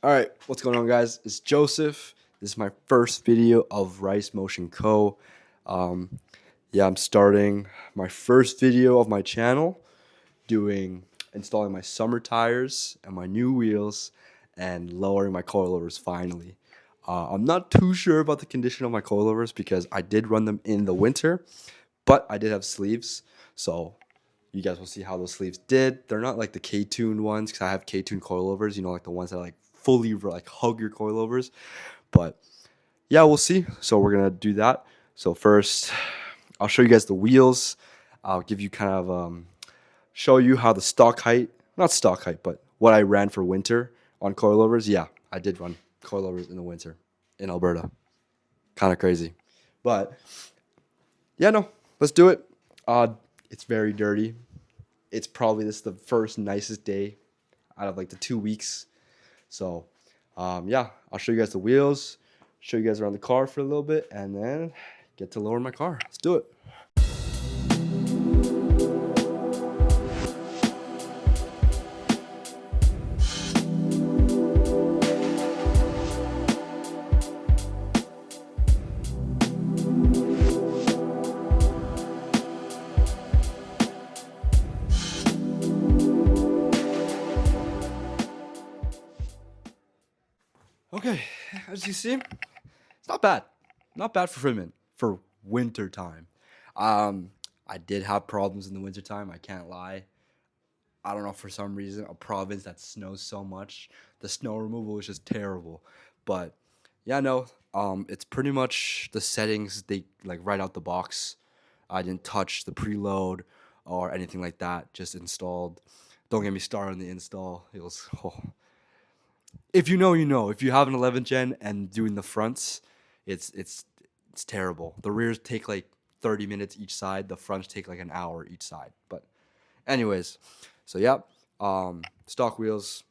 Alright, what's going on, guys? It's Joseph. This is my first video of Rice Motion Co. Um, I'm starting my first video of my channel installing my summer tires and my new wheels and lowering my coilovers finally. I'm not too sure about the condition of my coilovers because I did run them in the winter, but I did have sleeves, so you guys will see how those sleeves did. They're not like the K-tuned ones because I have K-tuned coilovers, like the ones that like fully like hug your coilovers. But yeah, we'll see. So we're gonna do that. So first, I'll show you guys the wheels. I'll give you kind of show you how the stock height, not stock height, but what I ran for winter on coilovers. Yeah, I did run coilovers in the winter in Alberta. Kind of crazy, but yeah, no, let's do it. It's very dirty. It's probably the first nicest day out of like the 2 weeks. So yeah, I'll show you guys the wheels, show you guys around the car for a little bit, and then get to lower my car. Let's do it. Okay, as you see, it's not bad. Not bad for Freeman for winter time. I did have problems in the winter time, I can't lie. I don't know, for some reason, a province that snows so much, the snow removal is just terrible. But yeah, no, it's pretty much the settings they like right out the box. I didn't touch the preload or anything like that, just installed. Don't get me started on the install. It was if you know, you know. If you have an 11th gen and doing the fronts, it's terrible. The rears take like 30 minutes each side. The fronts take like an hour each side. But anyways, so yeah, stock wheels.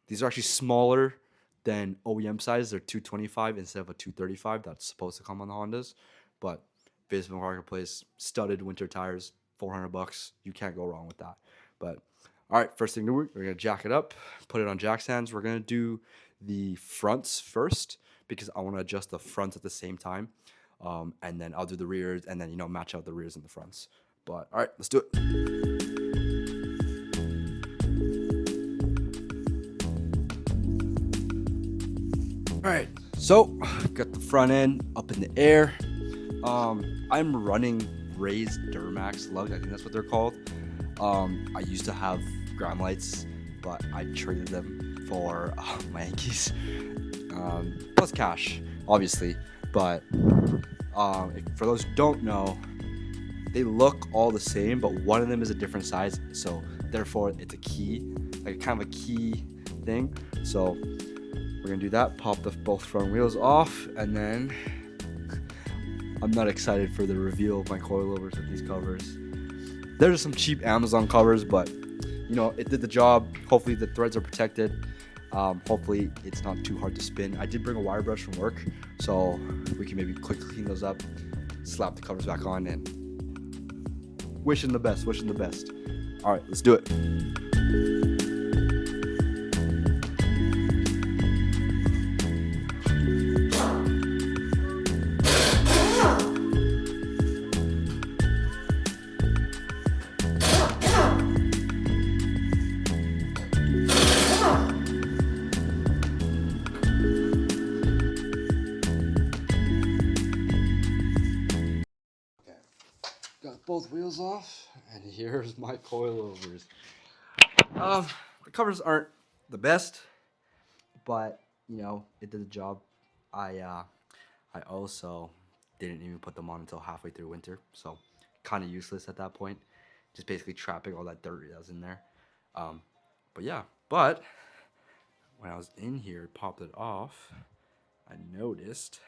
These are actually smaller than OEM size. They're 225 instead of a 235 that's supposed to come on the Hondas. But Facebook Marketplace, studded winter tires, $400. You can't go wrong with that. But all right, first thing to do, we're gonna jack it up, put it on jack stands. We're gonna do the fronts first because I want to adjust the fronts at the same time, and then I'll do the rears, and then match out the rears and the fronts. But all right, let's do it. All right, so got the front end up in the air. I'm running raised Duramax lugs. I think that's what they're called. I used to have ground lights, but I traded them for my Yankees. Plus cash, obviously. But for those who don't know, they look all the same, but one of them is a different size. So therefore, it's a key, like kind of a key thing. So we're gonna do that. Pop both front wheels off, and then I'm not excited for the reveal of my coilovers with these covers. There's some cheap Amazon covers, but it did the job. Hopefully the threads are protected. Hopefully it's not too hard to spin. I did bring a wire brush from work, so we can maybe quickly clean those up, slap the covers back on, and wishing the best. All right, let's do it. Got both wheels off, and here's my coilovers. The covers aren't the best, but it did the job. I also didn't even put them on until halfway through winter, so kind of useless at that point. Just basically trapping all that dirt that was in there. But yeah, but when I was in here, popped it off, I noticed.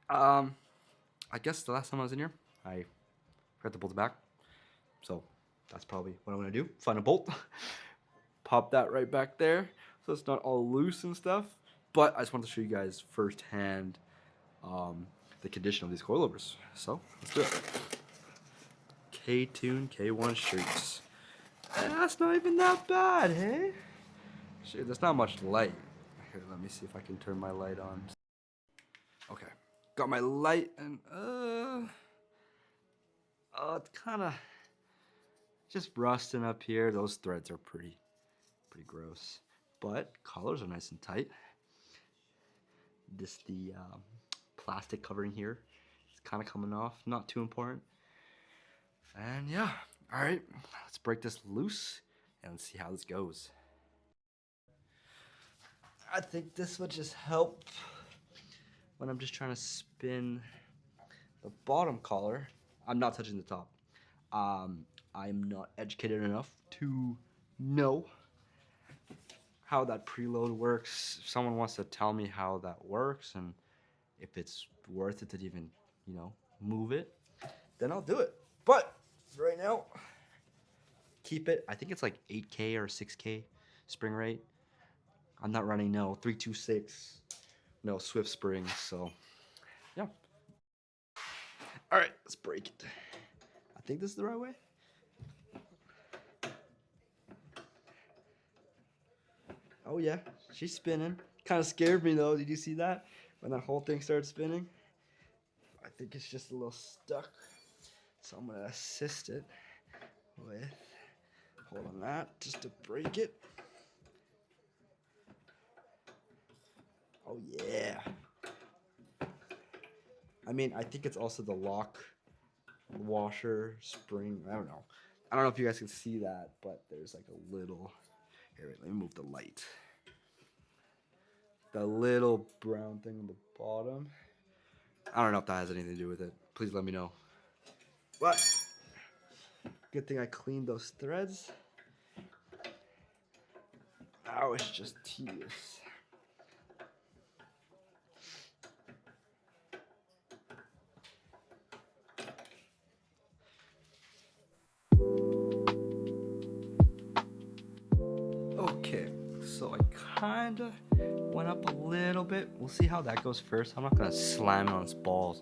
I guess the last time I was in here, I forgot to bolt it back. So that's probably what I'm gonna do. Find a bolt, pop that right back there, so it's not all loose and stuff. But I just wanted to show you guys firsthand the condition of these coilovers. So let's do it. K-Tune K1 streaks. That's not even that bad, hey? Shit, there's not much light. Here, let me see if I can turn my light on. Okay, got my light and it's kind of just rusting up here. Those threads are pretty gross, but collars are nice and tight. The plastic covering here is kind of coming off, not too important. And yeah, all right, let's break this loose and see how this goes. I think this would just help when I'm just trying to spin the bottom collar. I'm not touching the top. I'm not educated enough to know how that preload works. If someone wants to tell me how that works and if it's worth it to even, move it, then I'll do it. But for right now, keep it. I think it's like 8K or 6K spring rate. I'm not running 326, no Swift springs, so yeah. All right, let's break it. I think this is the right way. Oh yeah, she's spinning. Kind of scared me though. Did you see that? When that whole thing started spinning? I think it's just a little stuck. So I'm gonna assist it with holding that just to break it. Oh yeah. I mean, I think it's also the lock washer spring. I don't know. I don't know if you guys can see that, but there's like a little. Here, wait, let me move the light. The little brown thing on the bottom. I don't know if that has anything to do with it. Please let me know. But good thing I cleaned those threads. Now it's just tedious. Okay, so I kinda went up a little bit. We'll see how that goes first. I'm not gonna slam it on its balls.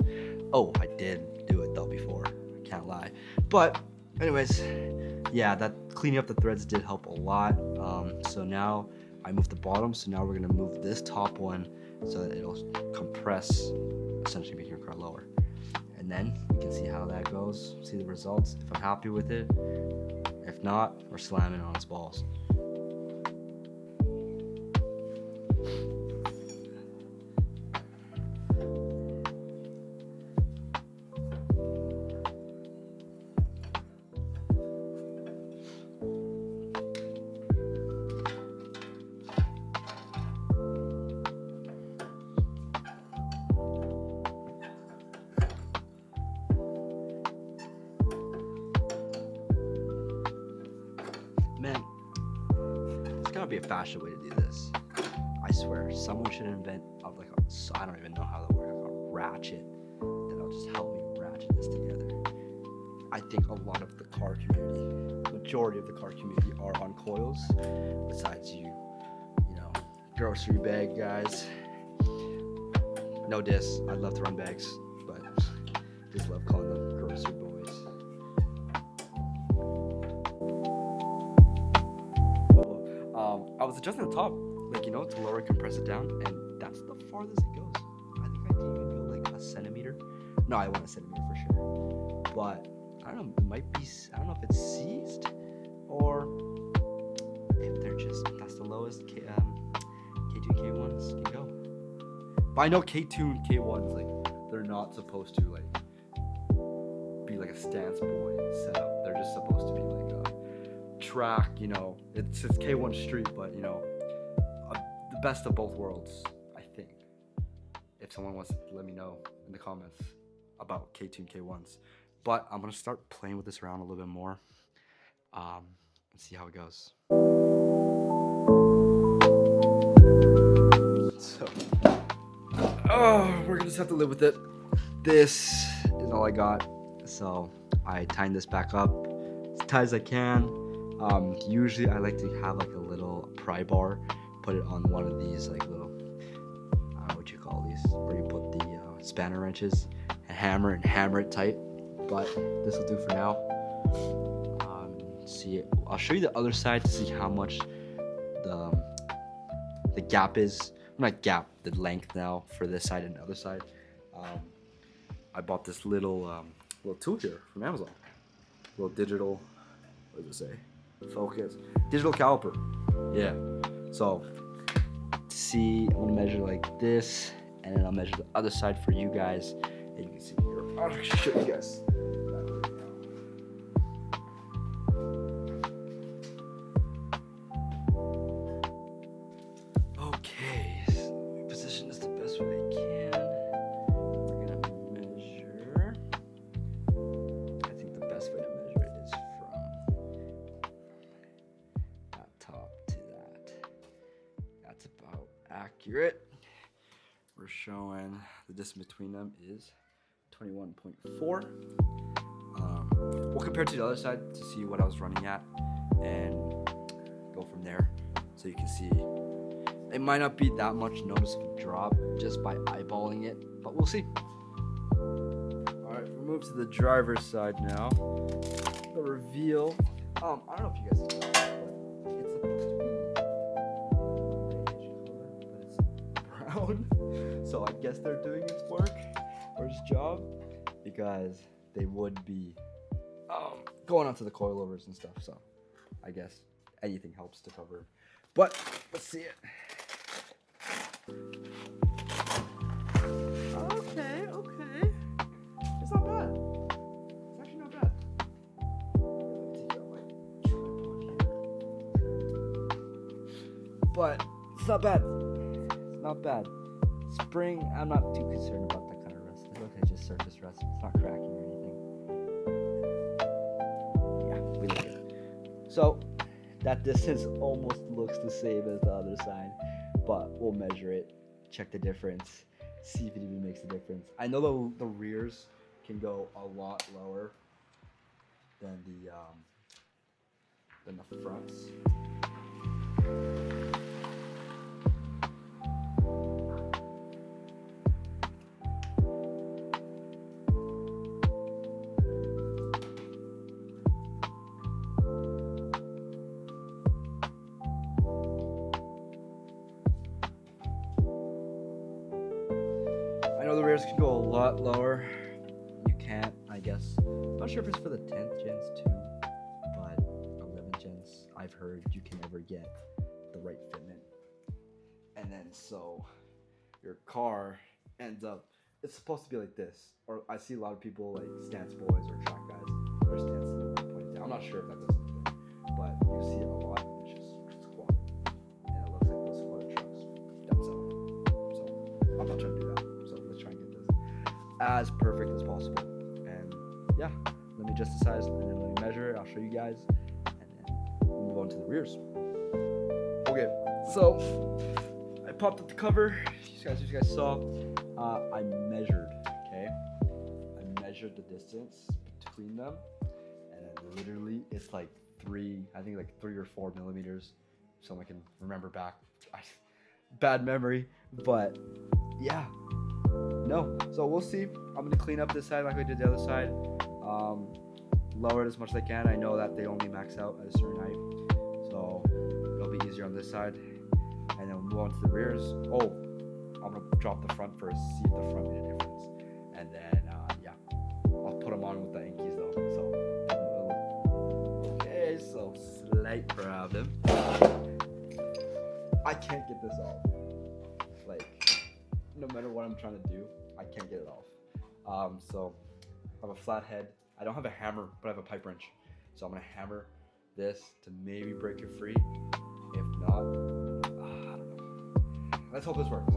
Oh, I did do it though before. I can't lie. But anyways, yeah, that cleaning up the threads did help a lot. So now I moved the bottom. So now we're gonna move this top one so that it'll compress, essentially making your car lower. And then we can see how that goes. See the results. If I'm happy with it. If not, we're slamming on its balls. Man, there's gotta be a faster way to do this. I swear, someone should invent I don't even know how that works, a ratchet that'll just help me ratchet this together. I think a lot of the car community, majority of the car community are on coils, besides you grocery bag guys. No diss, I'd love to run bags, but just love calling them grocery boys. I was adjusting the top, to lower and compress it down, and that's the farthest it goes. I think I didn't even go like a centimeter. No, I want a centimeter for sure. But I don't know, it might be, I don't know if it's seized or if they're just, that's the lowest K2 K1s can go. But I know K2 and K1s, they're not supposed to be like a stance boy setup. They're just supposed to be like a track, it's K1 street, but the best of both worlds, I think. If someone wants to let me know in the comments about K2 and K1s. But I'm gonna start playing with this around a little bit more and see how it goes. So, we're gonna just have to live with it. This is all I got. So I tightened this back up as tight as I can. Usually I like to have a little pry bar, put it on one of these little, I don't know what you call these, where you put the spanner wrenches and hammer it tight. But this will do for now. I'll show you the other side to see how much the the gap is. Not gap, the length now for this side and the other side. I bought this little tool here from Amazon. Little digital, what does it say? Focus. Digital caliper. Yeah. So, to see, I'm gonna measure like this, and then I'll measure the other side for you guys, and you can see here. I'll actually show you guys. Okay, so position this the best way I can. We're gonna measure. I think the best way to measure it is from that top to that. That's about accurate. We're showing the distance between them is 21.4. We'll compare to the other side to see what I was running at and go from there. So you can see it might not be that much noticeable drop just by eyeballing it, but we'll see. Alright, we'll move to the driver's side now. The reveal. I don't know if you guys can tell, but it's supposed to be grayish color, but it's brown. So I guess they're doing its work or its job, because they would be going onto the coilovers and stuff. So I guess anything helps to cover. But let's see it. Okay. It's not bad. It's actually not bad. But it's not bad. It's not bad. Spring, I'm not too concerned about that kind of rust. It's okay, just surface rust. It's not cracking or anything. Yeah, we look good. So that distance almost looks the same as the other side, but we'll measure it, check the difference, see if it even makes a difference. I know the rears can go a lot lower than the fronts. I know the rears can go a lot lower. You can't, I guess. I'm not sure if it's for the 10th gens too, but 11th gens, I've heard you can never get the right fitment. And then so your car ends up, it's supposed to be like this. Or I see a lot of people like stance boys or track guys, their stance is a little pointed down. I'm not sure if that does something, but you see it a lot. It's squatted. And it looks like those squatted trucks themselves. So I'm not trying to do that. So let's try and get this as perfect as possible. And yeah, let me adjust the size and then let me measure it. I'll show you guys, and then we'll move on to the rears. Okay, so I popped up the cover. As you guys saw, I measured. Okay, I measured the distance between them, and then literally it's like 3 or 4 millimeters. So I can remember back. Bad memory, but yeah. No, so we'll see. I'm gonna clean up this side like I did the other side. Lower it as much as I can. I know that they only max out at a certain height, so it'll be easier on this side. And then we'll move on to the rears. Oh, I'm gonna drop the front first, see if the front made a difference, and then yeah, I'll put them on with the Yankees though. So okay, so slight problem. I can't get this off. Like, no matter what I'm trying to do, I can't get it off. So I have a flat head. I don't have a hammer, but I have a pipe wrench. So I'm gonna hammer this to maybe break it free. If not, I don't know. Let's hope this works.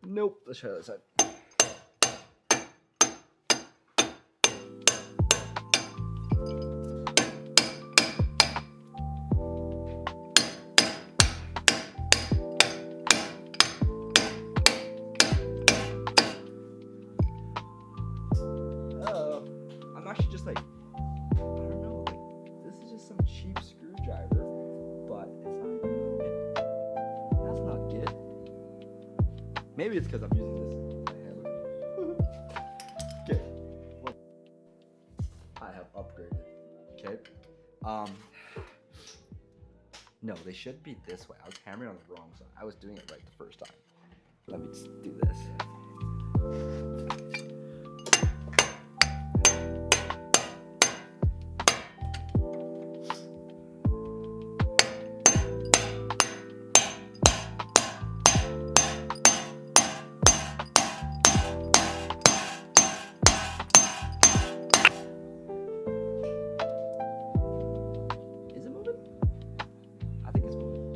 Nope. Let's try the other side. just like, I don't know, like this is just some cheap screwdriver, but it's not even moving. That's not good. Maybe it's because I'm using this. Okay. Well, I have upgraded. Okay. No, they should be this way. I was hammering on the wrong side. I was doing it right the first time. Let me just do this. Is it moving? I think it's moving.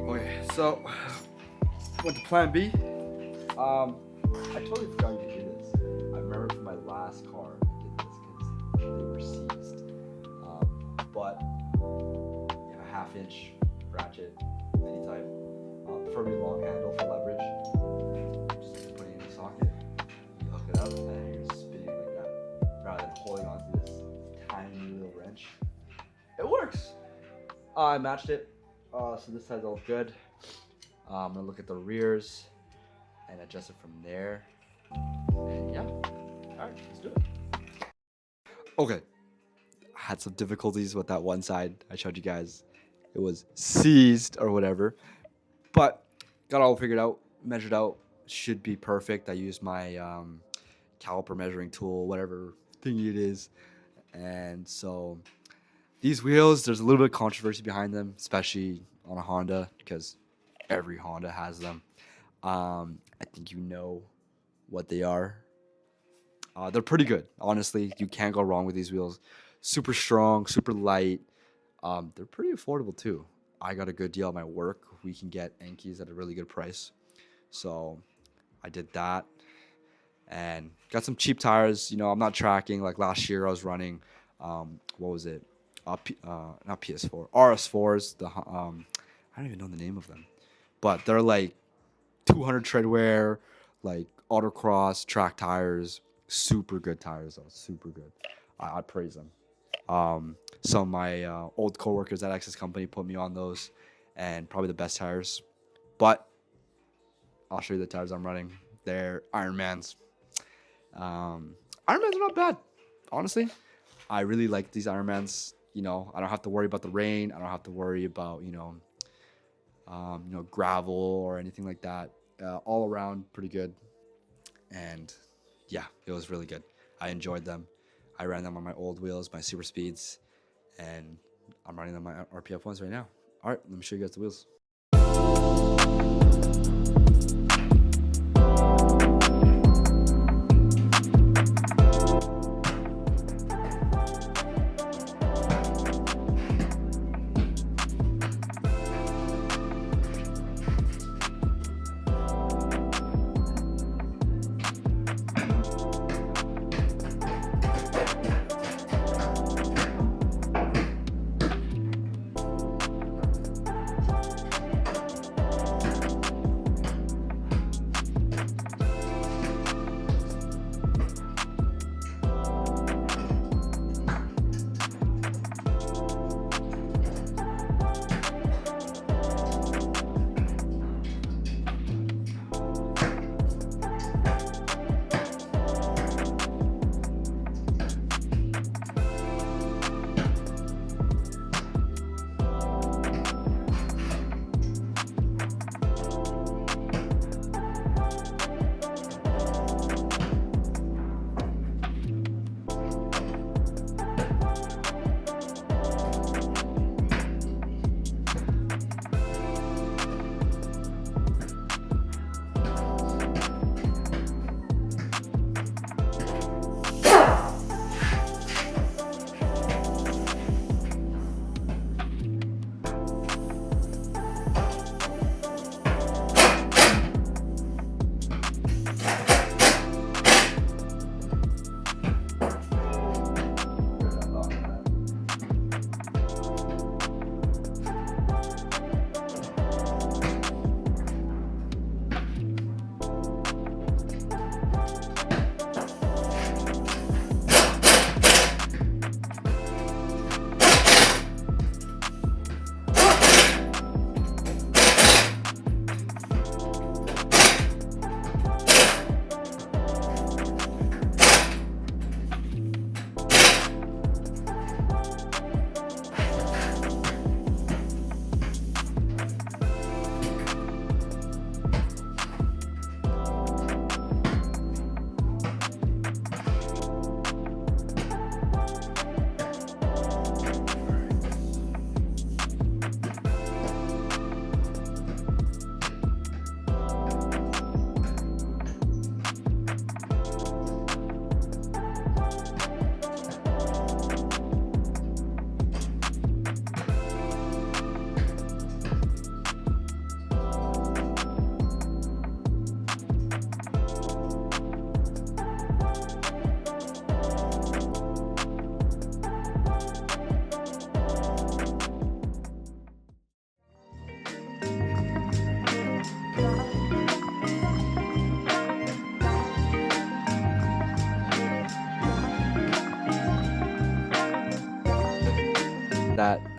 Okay, so went to plan B. I totally forgot you could do this. I remember from my last car I did this because they were seized. But you have a 1/2-inch ratchet, any type, preferably long handle for leverage. Just put it in the socket, you hook it up, and you're spinning like that, rather than holding onto this tiny little wrench. It works. I matched it, so this side's all good. I'm gonna look at the rears and adjust it from there. And yeah, all right, let's do it. Okay, I had some difficulties with that one side. I showed you guys it was seized or whatever, but got all figured out, measured out, should be perfect. I used my caliper measuring tool, whatever thingy it is, and so these wheels, there's a little bit of controversy behind them, especially on a Honda, because every Honda has them. I think you know what they are. They're pretty good, honestly. You can't go wrong with these wheels. Super strong, super light. They're pretty affordable too. I got a good deal at my work. We can get Enkeis at a really good price. So I did that and got some cheap tires. You know, I'm not tracking. Like last year I was running, what was it? Not PS4, RS4s. I don't even know the name of them, but they're like 200 tread wear, like autocross track tires. Super good tires though, super good. I praise them. Some of my old coworkers at Access Company put me on those, and probably the best tires. But I'll show you the tires I'm running. They're Ironmans. Ironmans are not bad, honestly. I really like these Ironmans. You know, I don't have to worry about the rain. I don't have to worry about gravel or anything like that. All around pretty good, and yeah, it was really good. I enjoyed them. I ran them on my old wheels, my super speeds, and I'm running them on my RPF ones right now. All right, let me show you guys the wheels.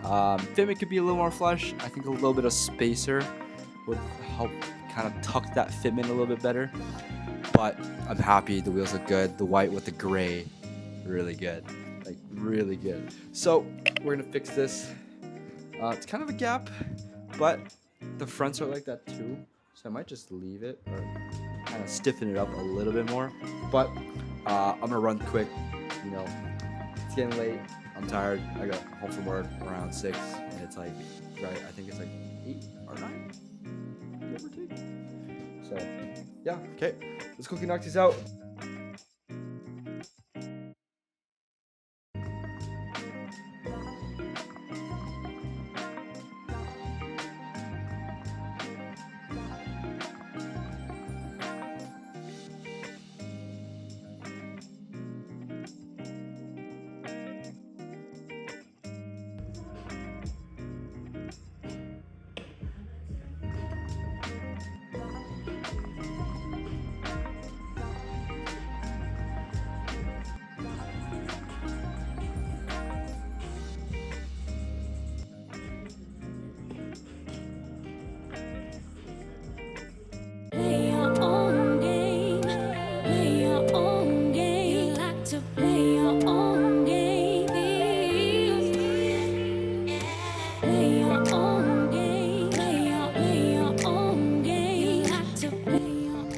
Fitment could be a little more flush. I think a little bit of spacer would help kind of tuck that fitment a little bit better. But I'm happy. The wheels look good. The white with the gray, really good. Like, really good. So we're gonna fix this. It's kind of a gap, but the fronts are like that too. So I might just leave it or kind of stiffen it up a little bit more. But I'm gonna run quick. You know, it's getting late. I'm tired. I got home from work around 6, and it's like, right, I think it's like 8 or 9, give or take. So, yeah, okay. Let's quickly knock these out.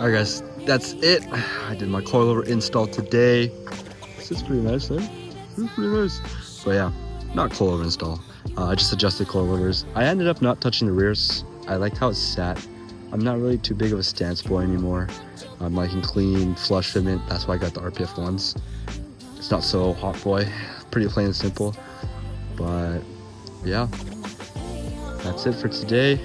Alright guys, that's it. I did my coilover install today. This is pretty nice, eh? It's pretty nice. So yeah, not coilover install. I just adjusted coilovers. I ended up not touching the rears. I liked how it sat. I'm not really too big of a stance boy anymore. I'm liking clean, flush fitment. That's why I got the RPF ones. It's not so hot boy. Pretty plain and simple. But yeah, that's it for today.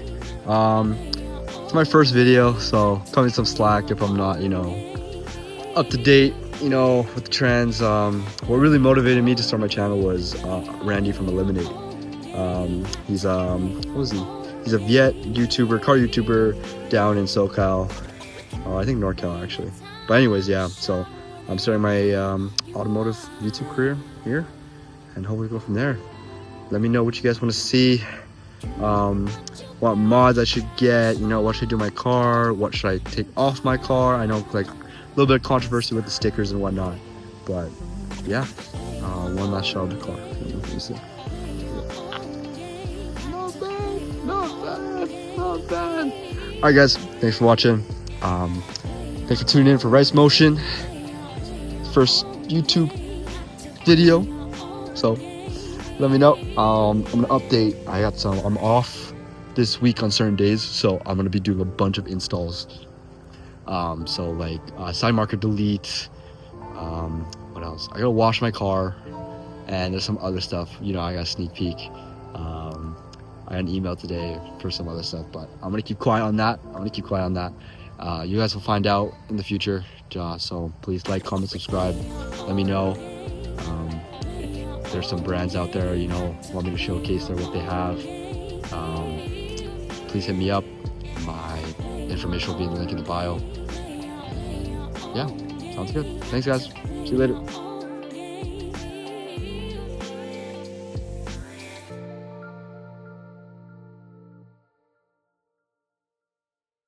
It's my first video, so cut me some slack if I'm not, you know, up to date, you know, with the trends. What really motivated me to start my channel was Randy from Eliminate. He's what was he? He's a Viet YouTuber, car YouTuber down in SoCal. I think NorCal actually. But anyways, yeah. So I'm starting my automotive YouTube career here, and hopefully go from there. Let me know what you guys want to see. What mods I should get, you know, what should I do my car, what should I take off my car. I know, like, a little bit of controversy with the stickers and whatnot, but yeah, one last shot of the car. Let me see. Not bad, not bad, not bad. Alright guys, thanks for watching. Thanks for tuning in for Rice Motion, first YouTube video. So let me know. I'm gonna update. I'm off this week on certain days, so I'm gonna be doing a bunch of installs. So like side marker delete. What else? I gotta wash my car, and there's some other stuff. You know, I got a sneak peek. I got an email today for some other stuff, but I'm gonna keep quiet on that. You guys will find out in the future. So please like, comment, subscribe. Let me know. There's some brands out there, you know, want me to showcase what they have. Please hit me up. My information will be in the link in the bio. And yeah, sounds good. Thanks guys. See you later.